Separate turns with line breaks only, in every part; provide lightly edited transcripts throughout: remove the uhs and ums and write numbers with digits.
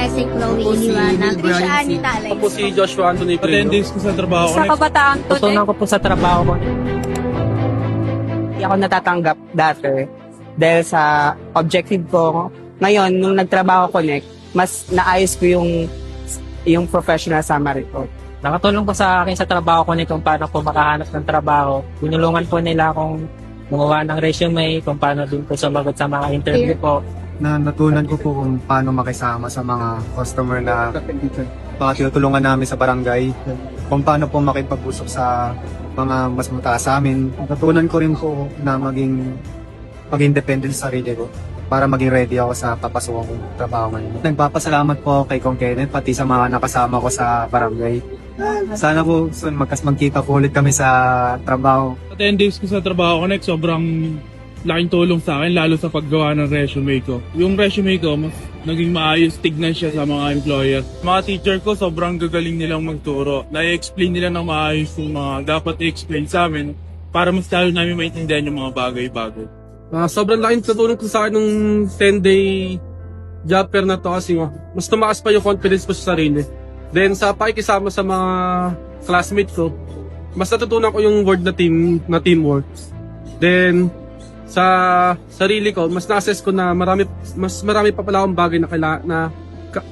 message ko lang iniwanan. Trisha Annie Talay.
Ako po si Joshua Anthony Pedro.
Attendance ko sa trabaho ko.
Sa kabataan ko din.
Tutunan ko po sa trabaho ko. Hindi ako natatanggap dati dahil sa objective ko. Ngayon, nung nagtrabaho connect, mas naayos ko yung professional summary ko.
Nakatulong po sa akin sa trabaho ko kung paano po makahanap ng trabaho. Binulungan po nila akong gumawa ng resume, kung paano din po sumagot sa mga interview po.
Natunan ko po kung paano makisama sa mga customer na tinutulungan namin sa barangay, kung paano po makipag-usap sa mga mas mataas sa amin. Natutunan ko rin po na maging independent sa sarili ko para maging ready ako sa papasukan kong trabaho ngayon. Nagpapasalamat po kay Kong Kenneth pati sa mga nakasama ko sa barangay. Sana po magkita po ulit kami sa trabaho.
Attendance ko sa trabaho connect, sobrang laking tulong sa akin, lalo sa paggawa ng resume ko. Yung resume ko, mas naging maayos, tignan siya sa mga employer. Mga teacher ko, sobrang gagaling nilang magturo. Na-explain nila ng maayos yung mga dapat i-explain sa amin para mas lalo namin maintindihan yung mga bagay-bagay.
Sobrang laking tutulong ko sa akin ng 10-day job fair na to kasi mas tumaas pa yung confidence ko sa sarili. Then sa pakikisama sa mga classmates ko, mas natutunan ko yung word na teamwork. Then sa sarili ko, mas na-assess ko na mas marami pa pala akong bagay na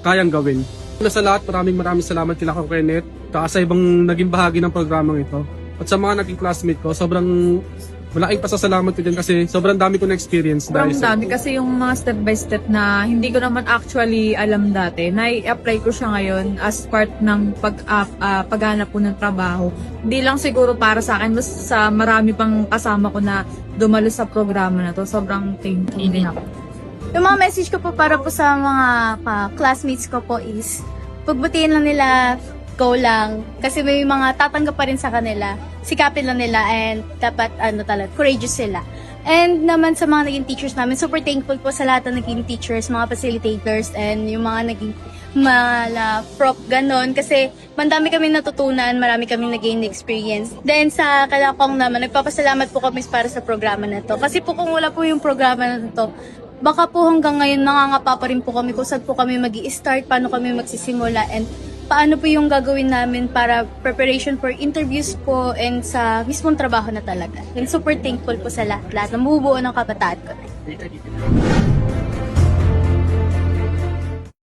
kayang gawin. Sa lahat, maraming salamat kila Kong Kenneth sa ibang naging bahagi ng programang ito. At sa mga naging classmate ko, sobrang malaking pasasalamat ko din kasi sobrang dami ko na experience.
Sobrang dami kasi yung mga step by step na hindi ko naman actually alam dati. Na-apply ko siya ngayon as part ng paghanap ko ng trabaho. Hindi lang siguro para sa akin, mas sa marami pang kasama ko na dumalo sa programa na to. Sobrang thankful din ako.
Yung mga message ko po para po sa mga classmates ko po is, pagbutihin lang nila, go lang. Kasi may mga tatanggap pa rin sa kanila. Sikapin lang nila and dapat courageous sila. And naman sa mga naging teachers namin, super thankful po sa lahat ng naging teachers, mga facilitators, and yung mga naging prop, ganon. Kasi mandami kami natutunan, marami kami nag-gain experience. Then sa Kalakong naman, nagpapasalamat po kami para sa programa na to. Kasi po kung wala po yung programa na to, baka po hanggang ngayon nangangapa pa rin po kami kung saan po kami mag-i-start, paano kami magsisimula, and paano po yung gagawin namin para preparation for interviews po and sa mismong trabaho na talaga. And super thankful po sa lahat na bumubuo ng kabataan ko.